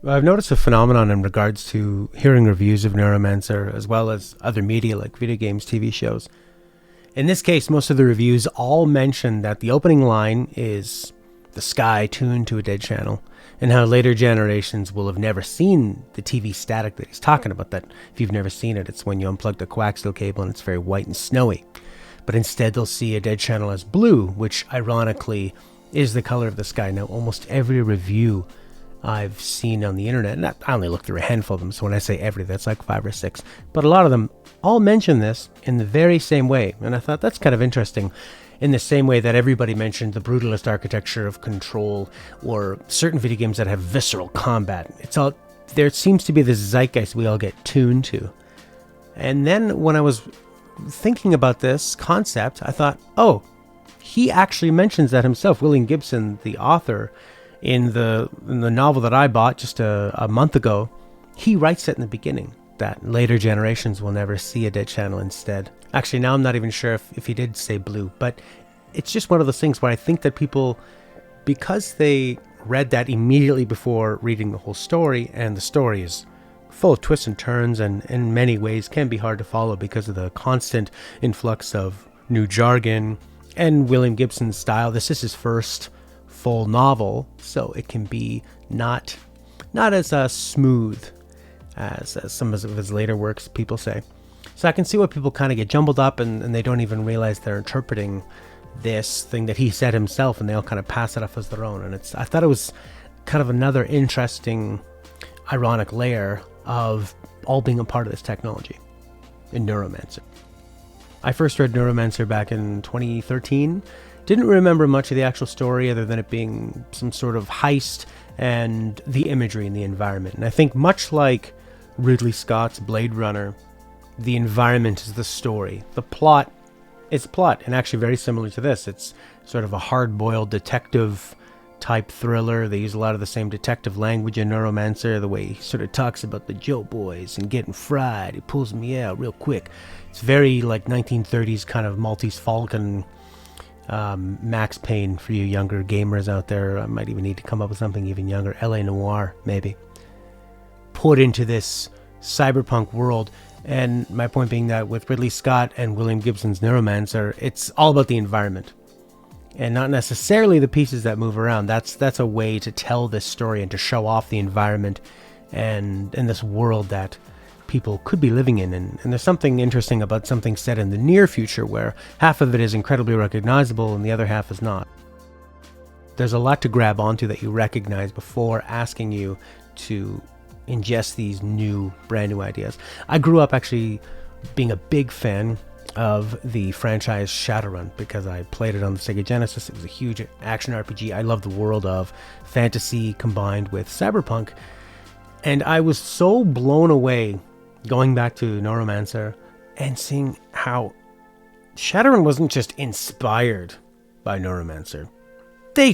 I've noticed a phenomenon in regards to hearing reviews of Neuromancer, as well as other media like video games, TV shows. In this case, most of the reviews all mention that the opening line is the sky tuned to a dead channel, and how later generations will have never seen the TV static that he's talking about. That if you've never seen it, it's when you unplug the coaxial cable and it's very white and snowy. But instead they'll see a dead channel as blue, which ironically is the color of the sky. Now, almost every review I've seen on the internet, and I only looked through a handful of them, so when I say every, that's like 5 or 6, but a lot of them all mention this in the very same way, and I thought that's kind of interesting. In the same way that everybody mentioned the brutalist architecture of Control, or certain video games that have visceral combat. There seems to be this zeitgeist we all get tuned to. And then when I was thinking about this concept, I thought, oh, he actually mentions that himself. William Gibson, the author, in the novel that I bought just a month ago, he writes it in the beginning, that later generations will never see a dead channel instead. Actually, now I'm not even sure if he did say blue, but it's just one of those things where I think that people, because they read that immediately before reading the whole story, and the story is full of twists and turns, and in many ways can be hard to follow because of the constant influx of new jargon and William Gibson's style. This is his first full novel, so it can be not as smooth as some of his later works, people say. So I can see why people kind of get jumbled up and they don't even realize they're interpreting this thing that he said himself, and they all kind of pass it off as their own. And I thought it was kind of another interesting, ironic layer of all being a part of this technology in Neuromancer. I first read Neuromancer back in 2013. Didn't remember much of the actual story other than it being some sort of heist and the imagery and the environment. And I think much like Ridley Scott's Blade Runner, the environment is the story. The plot is plot, and actually very similar to this. It's sort of a hard-boiled detective type thriller. They use a lot of the same detective language in Neuromancer, the way he sort of talks about the Joe boys and getting fried. He pulls me out real quick. It's very like 1930s kind of Maltese Falcon, Max Payne for you younger gamers out there. I might even need to come up with something even younger. LA Noire, maybe. Put into this cyberpunk world. And my point being that with Ridley Scott and William Gibson's Neuromancer, it's all about the environment and not necessarily the pieces that move around. That's a way to tell this story and to show off the environment and this world that people could be living in. And there's something interesting about something set in the near future where half of it is incredibly recognizable and the other half is not. There's a lot to grab onto that you recognize before asking you to ingest these brand new ideas. I grew up actually being a big fan of the franchise Shadowrun because I played it on the Sega Genesis. It was a huge action RPG. I love the world of fantasy combined with cyberpunk. And I was so blown away going back to Neuromancer and seeing how Shadowrun wasn't just inspired by Neuromancer. They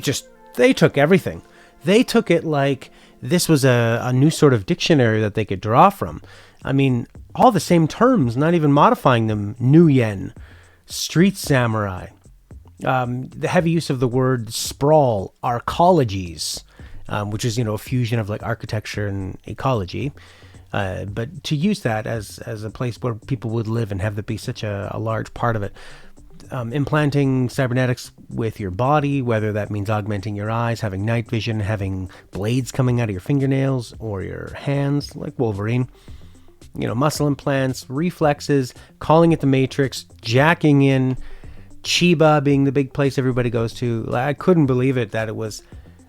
took everything. They took it like this was a new sort of dictionary that they could draw from. I mean, all the same terms, not even modifying them. Nuyen, street samurai, the heavy use of the word sprawl, arcologies, which is, a fusion of like architecture and ecology. But to use that as a place where people would live and have that be such a large part of it. Implanting cybernetics with your body, whether that means augmenting your eyes, having night vision, having blades coming out of your fingernails or your hands, like Wolverine. Muscle implants, reflexes, calling it the Matrix, jacking in, Chiba being the big place everybody goes to. I couldn't believe it that it was.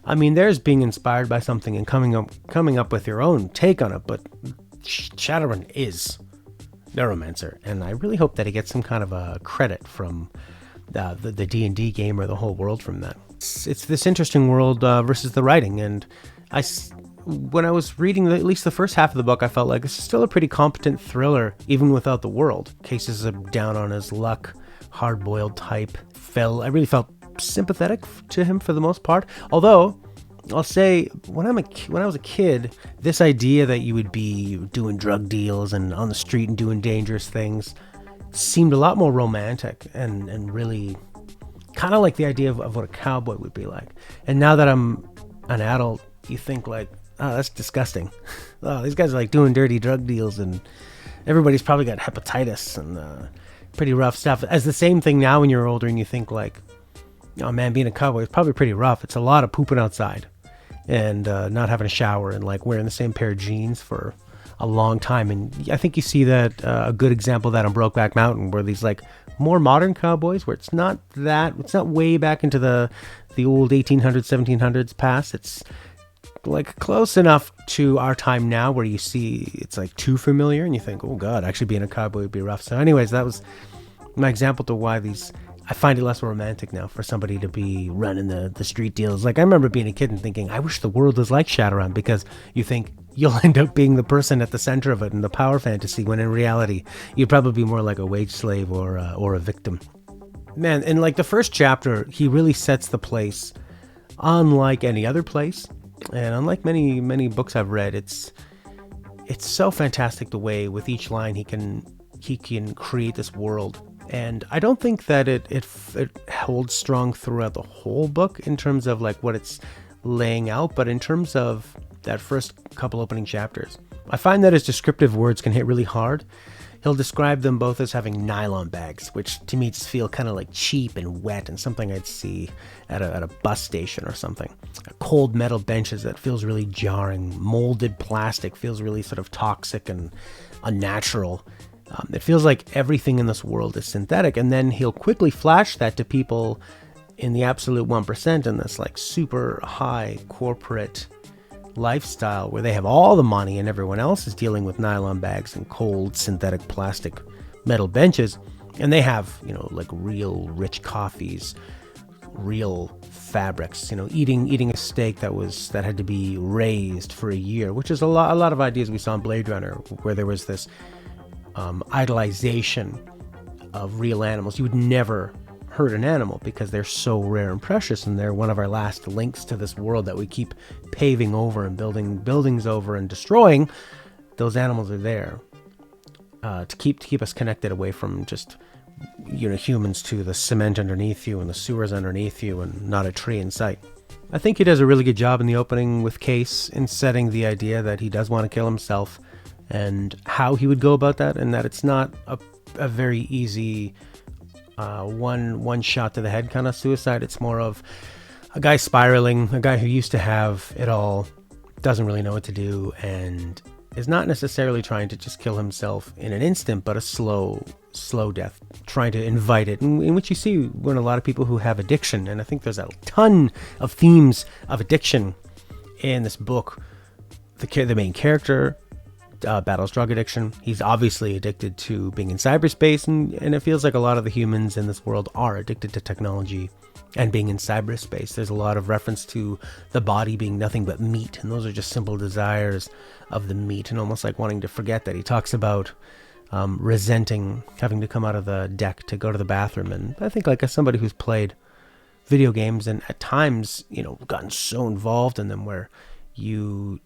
I mean, there's being inspired by something and coming up with your own take on it, but Shadowrun is Neuromancer, and I really hope that he gets some kind of a credit from the D&D game or the whole world from that. It's this interesting world versus the writing, and when I was reading at least the first half of the book, I felt like this is still a pretty competent thriller, even without the world. Cases of down on his luck, hard-boiled type. I really felt sympathetic to him for the most part, although I'll say, when I was a kid, this idea that you would be doing drug deals and on the street and doing dangerous things seemed a lot more romantic and really kind of like the idea of what a cowboy would be like. And now that I'm an adult, you think like, oh, that's disgusting. Oh, these guys are like doing dirty drug deals, and everybody's probably got hepatitis and pretty rough stuff. As the same thing now when you're older and you think like, oh man, being a cowboy is probably pretty rough. It's a lot of pooping outside and not having a shower and like wearing the same pair of jeans for a long time. And I think you see that a good example of that on Brokeback Mountain, where these like more modern cowboys, where it's not way back into the old 1800s, 1700s past. It's like close enough to our time now where you see it's like too familiar and you think, oh god, actually being a cowboy would be rough. So anyways, that was my example to why I find it less romantic now for somebody to be running the street deals. Like I remember being a kid and thinking, I wish the world was like Shadowrun, because you think you'll end up being the person at the center of it in the power fantasy, when in reality you'd probably be more like a wage slave or a victim. Man, in like the first chapter, he really sets the place unlike any other place. And unlike many books I've read, it's so fantastic the way with each line he can create this world. And I don't think that it holds strong throughout the whole book in terms of like what it's laying out, but in terms of that first couple opening chapters, I find that his descriptive words can hit really hard. He'll describe them both as having nylon bags, which to me just feel kind of like cheap and wet and something I'd see at a bus station or something. Cold metal benches that feels really jarring. Molded plastic feels really sort of toxic and unnatural. It feels like everything in this world is synthetic. And then he'll quickly flash that to people in the absolute 1% in this like super high corporate lifestyle where they have all the money and everyone else is dealing with nylon bags and cold synthetic plastic metal benches, and they have, you know, like real rich coffees, real fabrics, you know, eating a steak that had to be raised for a year, which is a lot of ideas we saw in Blade Runner, where there was this idolization of real animals. You would never hurt an animal because they're so rare and precious, and they're one of our last links to this world that we keep paving over and building buildings over and destroying. Those animals are there to keep us connected away from just, you know, humans to the cement underneath you and the sewers underneath you and not a tree in sight. I think he does a really good job in the opening with Case in setting the idea that he does want to kill himself and how he would go about that, and that it's not a very easy one shot to the head kind of suicide. It's more of a guy spiraling, a guy who used to have it all, doesn't really know what to do, and is not necessarily trying to just kill himself in an instant, but a slow death, trying to invite it, in which you see when a lot of people who have addiction, and I think there's a ton of themes of addiction in this book. The main character battles drug addiction. He's obviously addicted to being in cyberspace, and it feels like a lot of the humans in this world are addicted to technology and being in cyberspace. There's a lot of reference to the body being nothing but meat, and those are just simple desires of the meat, and almost like wanting to forget that. He talks about resenting having to come out of the deck to go to the bathroom, and I think like as somebody who's played video games and at times, you know, gotten so involved in them where you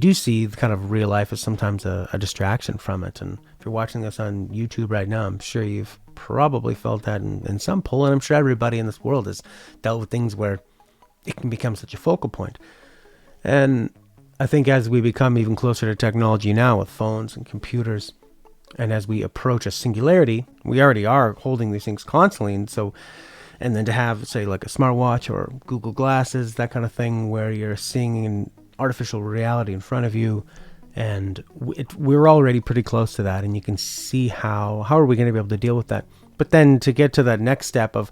do see the kind of real life as sometimes a distraction from it. And if you're watching this on YouTube right now, I'm sure you've probably felt that in some pull, and I'm sure everybody in this world has dealt with things where it can become such a focal point. And I think as we become even closer to technology now with phones and computers, and as we approach a singularity, we already are holding these things constantly, and then to have, say, like a smartwatch or Google Glasses, that kind of thing, where you're seeing an artificial reality in front of you, and we're already pretty close to that, and you can see how are we going to be able to deal with that. But then to get to that next step of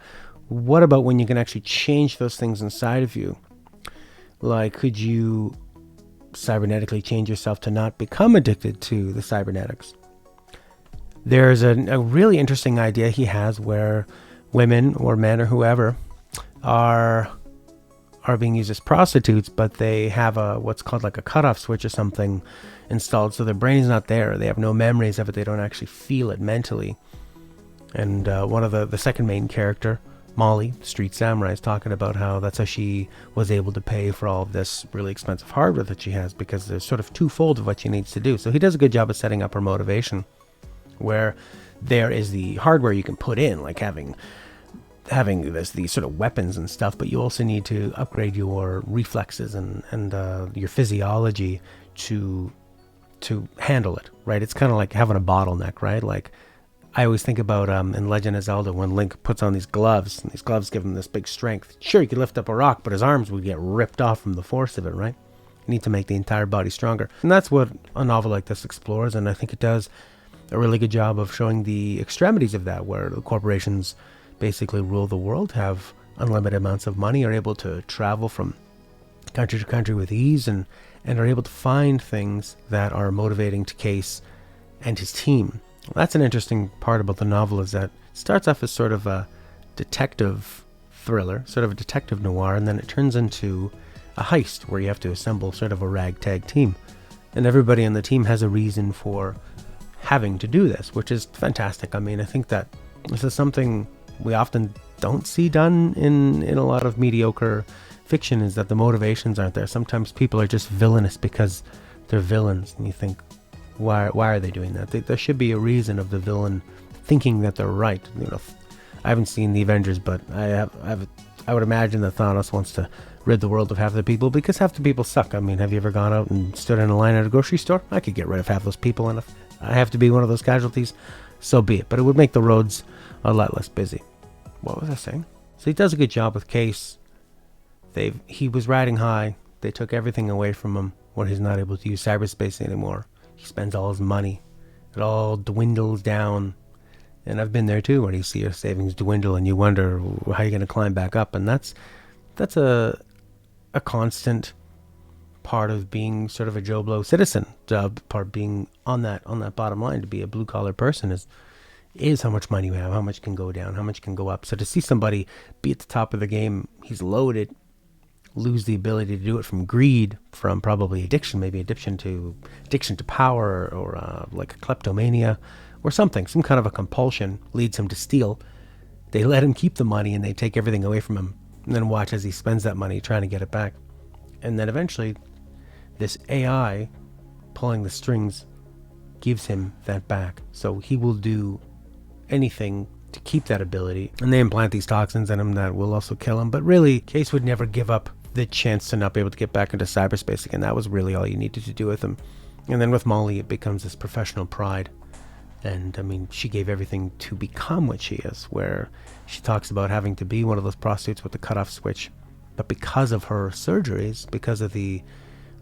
what about when you can actually change those things inside of you? Like, could you cybernetically change yourself to not become addicted to the cybernetics? There's a really interesting idea he has where women or men or whoever are being used as prostitutes, but they have what's called like a cutoff switch or something installed, so their brain is not there. They have no memories of it. They don't actually feel it mentally. And one of the second main character, Molly, Street Samurai, is talking about how that's how she was able to pay for all of this really expensive hardware that she has, because there's sort of twofold of what she needs to do. So he does a good job of setting up her motivation, where there is the hardware you can put in, like having having these sort of weapons and stuff, but you also need to upgrade your reflexes and your physiology to handle it, right? It's kind of like having a bottleneck, right? Like, I always think about in Legend of Zelda when Link puts on these gloves, and these gloves give him this big strength. Sure, he could lift up a rock, but his arms would get ripped off from the force of it, right? You need to make the entire body stronger. And that's what a novel like this explores, and I think it does a really good job of showing the extremities of that, where the corporations basically rule the world, have unlimited amounts of money, are able to travel from country to country with ease, and are able to find things that are motivating to Case and his team. That's an interesting part about the novel, is that it starts off as sort of a detective thriller, sort of a detective noir, and then it turns into a heist where you have to assemble sort of a ragtag team. And everybody on the team has a reason for having to do this, which is fantastic. I mean, I think that this is something we often don't see done in a lot of mediocre fiction, is that the motivations aren't there. Sometimes people are just villainous because they're villains, and you think, why are they doing that? There should be a reason of the villain thinking that they're right. You know, I haven't seen the Avengers, but I would imagine that Thanos wants to rid the world of half the people because half the people suck. I mean, have you ever gone out and stood in a line at a grocery store? I could get rid of half those people, and if I have to be one of those casualties, so be it. But it would make the roads a lot less busy. What was I saying? So he does a good job with Case. He was riding high. They took everything away from him, where he's not able to use cyberspace anymore. He spends all his money. It all dwindles down. And I've been there too, where you see your savings dwindle and you wonder how you're going to climb back up. And that's a constant part of being sort of a Joe Blow citizen. Part of being on that bottom line, to be a blue collar person, is how much money you have, how much can go down, how much can go up. So to see somebody be at the top of the game, he's loaded, lose the ability to do it from greed, from probably addiction, maybe addiction to power, or like a kleptomania or something, some kind of a compulsion leads him to steal. They let him keep the money and they take everything away from him, and then watch as he spends that money trying to get it back. And then eventually this AI pulling the strings gives him that back. So he will do anything to keep that ability, and they implant these toxins in him that will also kill him. But really, Case would never give up the chance to not be able to get back into cyberspace again. That was really all you needed to do with him. And then with Molly, it becomes this professional pride. And I mean, she gave everything to become what she is, where she talks about having to be one of those prostitutes with the cutoff switch. But because of her surgeries, because of the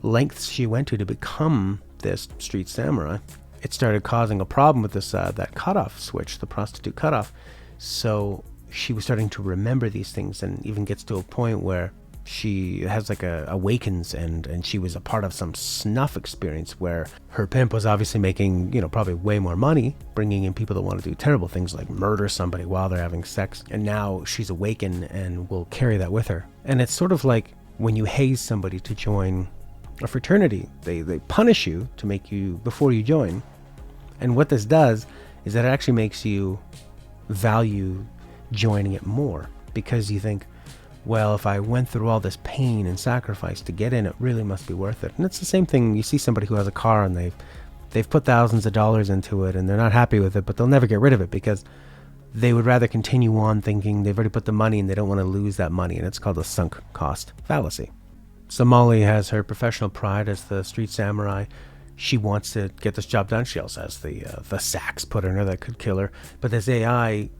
lengths she went to become this street samurai, it started causing a problem with this that cutoff switch, the prostitute cutoff. So she was starting to remember these things, and even gets to a point where she has like awakens, and she was a part of some snuff experience where her pimp was obviously making, probably way more money, bringing in people that want to do terrible things like murder somebody while they're having sex. And now she's awakened and will carry that with her. And it's sort of like when you haze somebody to join a fraternity, they punish you to make you, before you join. And what this does is that it actually makes you value joining it more, because you think, well, if I went through all this pain and sacrifice to get in, it really must be worth it. And it's the same thing. You see somebody who has a car and they've put thousands of dollars into it and they're not happy with it, but they'll never get rid of it because they would rather continue on thinking they've already put the money and they don't want to lose that money. And it's called a sunk cost fallacy. So Molly has her professional pride as the street samurai. She wants to get this job done. She also has the sacks put in her that could kill her. But this AI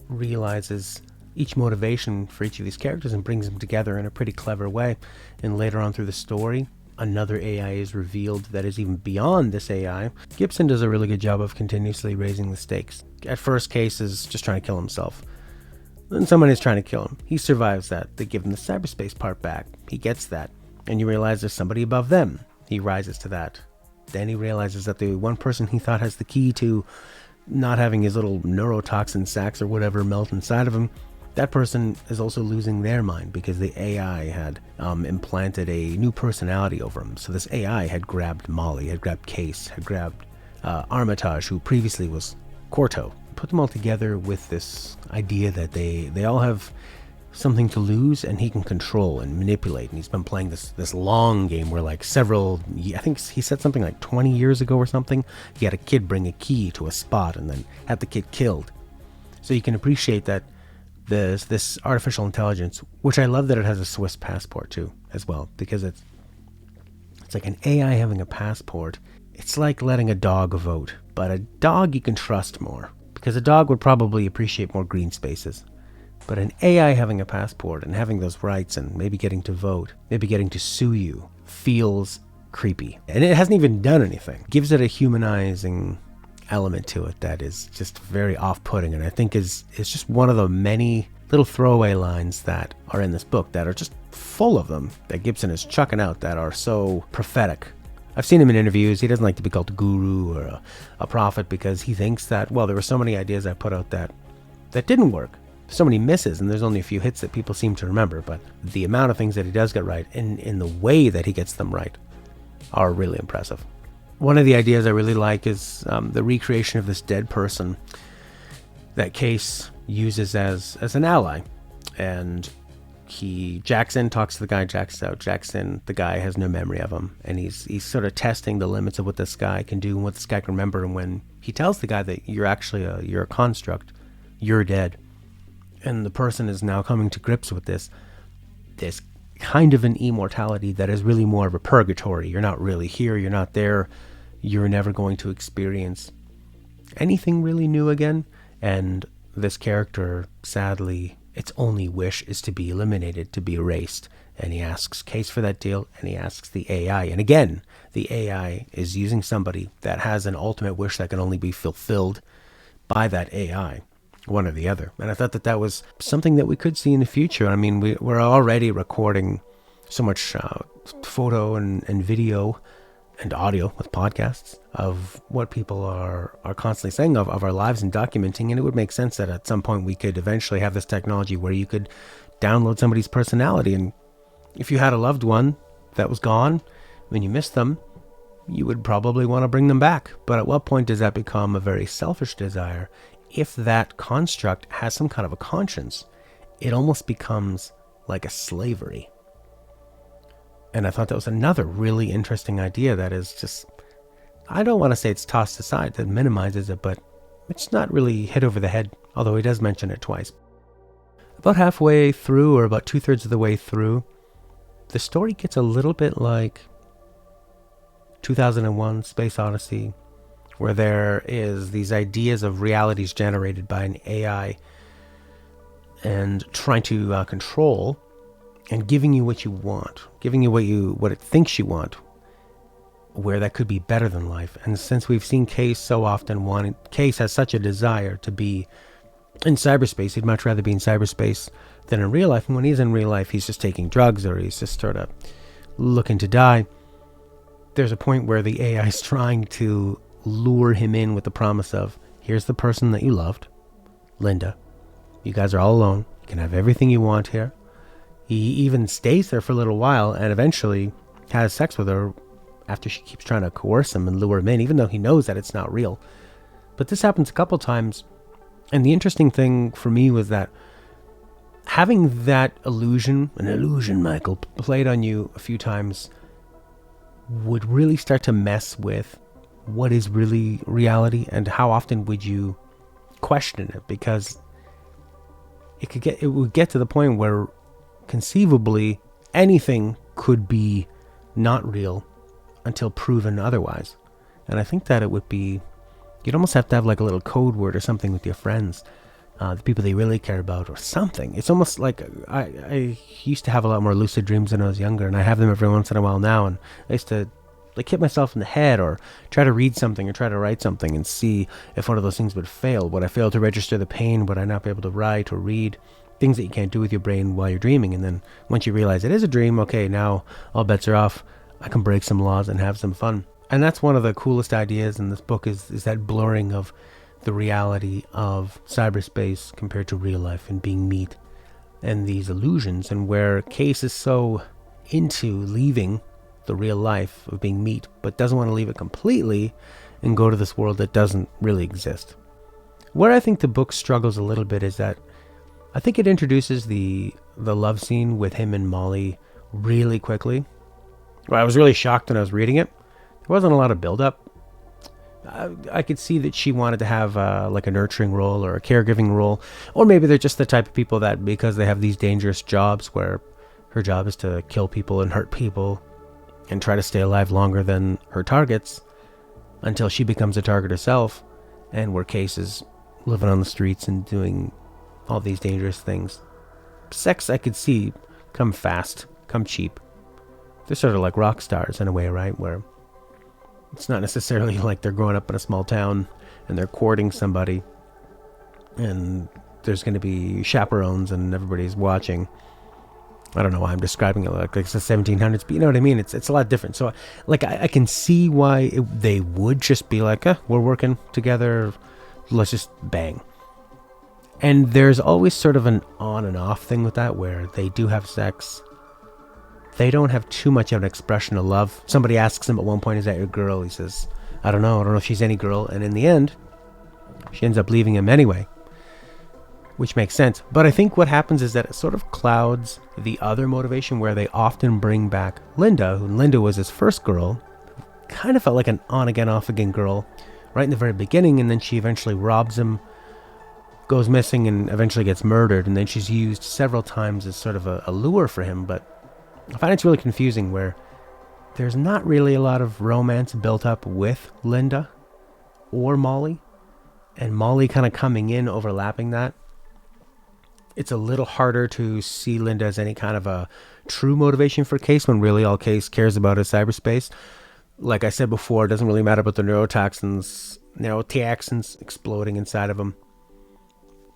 realizes each motivation for each of these characters and brings them together in a pretty clever way. And later on through the story, another AI is revealed that is even beyond this AI. Gibson does a really good job of continuously raising the stakes. At first, Case is just trying to kill himself. Then someone is trying to kill him. He survives that. They give him the cyberspace part back. He gets that. And you realize there's somebody above them. He rises to that. Then he realizes that the one person he thought has the key to not having his little neurotoxin sacks or whatever melt inside of him, that person is also losing their mind because the AI had implanted a new personality over him. So this AI had grabbed Molly, had grabbed Case, had grabbed Armitage, who previously was Corto. Put them all together with this idea that they all have something to lose and he can control and manipulate. And he's been playing this long game where I think he said something like 20 years ago or something, he had a kid bring a key to a spot and then had the kid killed. So you can appreciate that this artificial intelligence, which I love that it has a Swiss passport too, as well, because it's like an AI having a passport. It's like letting a dog vote, but a dog you can trust more, because a dog would probably appreciate more green spaces. But an AI having a passport and having those rights and maybe getting to vote, maybe getting to sue you, feels creepy. And it hasn't even done anything. It gives it a humanizing element to it that is just very off-putting, and I think is just one of the many little throwaway lines that are in this book that are just full of them that Gibson is chucking out that are so prophetic. I've seen him in interviews. He doesn't like to be called a guru or a prophet, because he thinks that, well, there were so many ideas I put out that didn't work. So many misses, and there's only a few hits that people seem to remember, but the amount of things that he does get right and in the way that he gets them right are really impressive. One of the ideas I really like is the recreation of this dead person that Case uses as an ally. And Jackson talks to the guy, Jack's out. Jackson, the guy, has no memory of him. And he's sort of testing the limits of what this guy can do and what this guy can remember. And when he tells the guy that you're actually you're a construct, you're dead. And the person is now coming to grips with this kind of an immortality that is really more of a purgatory. You're not really here, you're not there, you're never going to experience anything really new again. And this character, sadly, its only wish is to be eliminated, to be erased. And he asks Case for that deal, and he asks the AI. And again, the AI is using somebody that has an ultimate wish that can only be fulfilled by that AI. One or the other. And I thought that was something that we could see in the future. I mean, we're already recording so much photo and video and audio with podcasts of what people are constantly saying of our lives and documenting. And it would make sense that at some point we could eventually have this technology where you could download somebody's personality. And if you had a loved one that was gone, when you missed them, you would probably want to bring them back. But at what point does that become a very selfish desire? If that construct has some kind of a conscience, it almost becomes like a slavery. And I thought that was another really interesting idea that is just, I don't want to say it's tossed aside, that minimizes it, but it's not really hit over the head, although he does mention it twice. About halfway through, or about 2/3 of the way through, the story gets a little bit like 2001: Space Odyssey, where there is these ideas of realities generated by an AI and trying to control and giving you what you want, giving you what it thinks you want, where that could be better than life. And since we've seen Case so often Case has such a desire to be in cyberspace, he'd much rather be in cyberspace than in real life. And when he's in real life, he's just taking drugs or he's just sort of looking to die. There's a point where the AI is trying to lure him in with the promise of, here's the person that you loved, Linda. You guys are all alone. You can have everything you want here. He even stays there for a little while and eventually has sex with her after she keeps trying to coerce him and lure him in, even though he knows that it's not real. But this happens a couple times. And the interesting thing for me was that having that illusion, Michael, played on you a few times would really start to mess with what is really reality and how often would you question it, because it would get to the point where conceivably anything could be not real until proven otherwise. And I think that you'd almost have to have like a little code word or something with your friends, the people they really care about or something. It's almost like I used to have a lot more lucid dreams when I was younger, and I have them every once in a while now, and I used to like hit myself in the head or try to read something or try to write something and see if one of those things would fail. Would I fail to register the pain? Would I not be able to write or read? Things that you can't do with your brain while you're dreaming. And then once you realize it is a dream, okay, now all bets are off. I can break some laws and have some fun. And that's one of the coolest ideas in this book is that blurring of the reality of cyberspace compared to real life and being meat and these illusions, and where Case is so into leaving the real life of being meat, but doesn't want to leave it completely and go to this world that doesn't really exist. Where I think the book struggles a little bit is that I think it introduces the love scene with him and Molly really quickly. Well, I was really shocked when I was reading it. There wasn't a lot of build-up. I could see that she wanted to have like a nurturing role or a caregiving role, or maybe they're just the type of people that, because they have these dangerous jobs where her job is to kill people and hurt people and try to stay alive longer than her targets until she becomes a target herself, and where Case is living on the streets and doing all these dangerous things. Sex, I could see, come fast, come cheap. They're sort of like rock stars in a way, right? Where it's not necessarily like they're growing up in a small town and they're courting somebody and there's going to be chaperones and everybody's watching. I don't know why I'm describing it like it's the 1700s, but you know what I mean? It's a lot different. So like I can see why they would just be like, we're working together, let's just bang. And there's always sort of an on and off thing with that, where they do have sex. They don't have too much of an expression of love. Somebody asks him at one point, is that your girl? He says, I don't know if she's any girl. And in the end, she ends up leaving him anyway, which makes sense. But I think what happens is that it sort of clouds the other motivation, where they often bring back Linda, who Linda was his first girl, kind of felt like an on again, off again girl right in the very beginning. And then she eventually robs him, goes missing, and eventually gets murdered. And then she's used several times as sort of a lure for him. But I find it's really confusing, where there's not really a lot of romance built up with Linda or Molly, and Molly kind of coming in, overlapping that. It's a little harder to see Linda as any kind of a true motivation for Case, when really all Case cares about is cyberspace. Like I said before, it doesn't really matter about the neurotoxins exploding inside of him,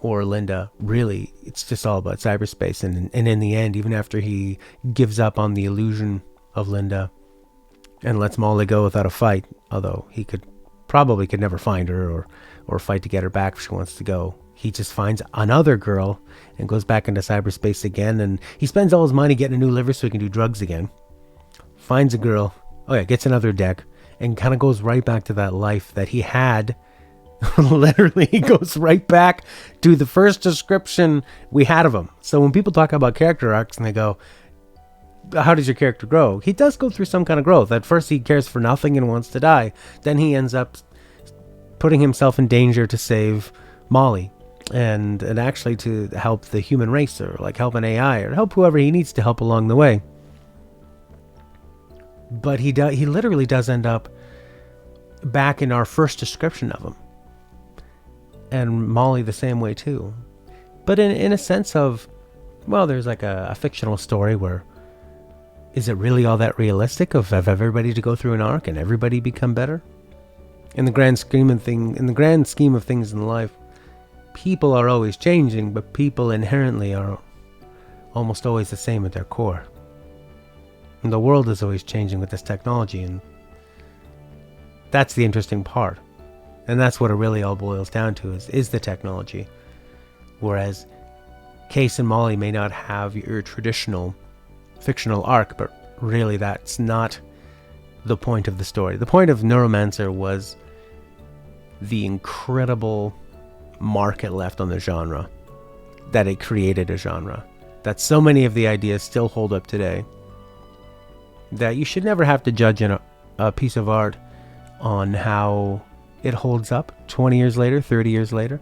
or Linda. Really, it's just all about cyberspace. And in the end, even after he gives up on the illusion of Linda and lets Molly go without a fight, although he could never find her or fight to get her back if she wants to go, he just finds another girl and goes back into cyberspace again. And he spends all his money getting a new liver so he can do drugs again. Finds a girl, gets another deck, and kind of goes right back to that life that he had. Literally, he goes right back to the first description we had of him. So when people talk about character arcs and they go, how does your character grow? He does go through some kind of growth. At first he cares for nothing and wants to die. Then he ends up putting himself in danger to save Molly and actually to help the human race, or like help an AI, or help whoever he needs to help along the way. But he literally does end up back in our first description of him. And Molly the same way too. But in a sense of, well, there's like a fictional story where, is it really all that realistic of everybody to go through an arc and everybody become better? In the grand scheme of things in life, people are always changing, but people inherently are almost always the same at their core. And the world is always changing with this technology, and that's the interesting part. And that's what it really all boils down to, is the technology. Whereas Case and Molly may not have your traditional fictional arc, but really that's not the point of the story. The point of Neuromancer was the incredible mark it left on the genre, that it created a genre, that so many of the ideas still hold up today, that you should never have to judge a piece of art on how it holds up 20 years later, 30 years later.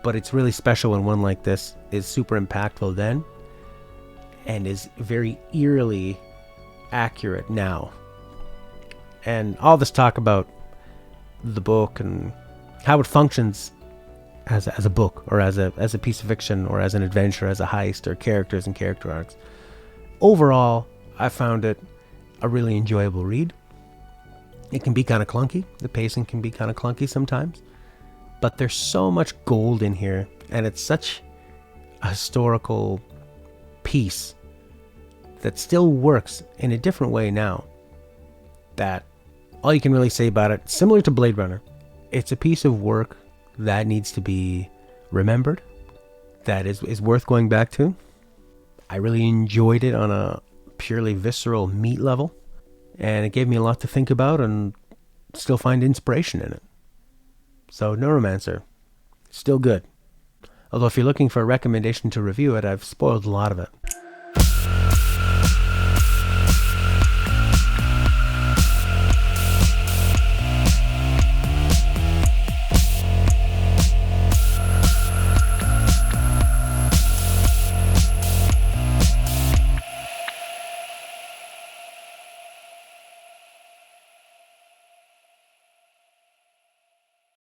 But it's really special when one like this is super impactful then and is very eerily accurate now. And all this talk about the book and how it functions as a book, or as a piece of fiction, or as an adventure, as a heist, or characters and character arcs. Overall, I found it a really enjoyable read. It can be kind of clunky. The pacing can be kind of clunky sometimes. But there's so much gold in here, and it's such a historical piece that still works in a different way now, that all you can really say about it, similar to Blade Runner, it's a piece of work that needs to be remembered, that is worth going back to. I really enjoyed it on a purely visceral meat level, and it gave me a lot to think about and still find inspiration in it. So Neuromancer, still good. Although if you're looking for a recommendation to review it, I've spoiled a lot of it.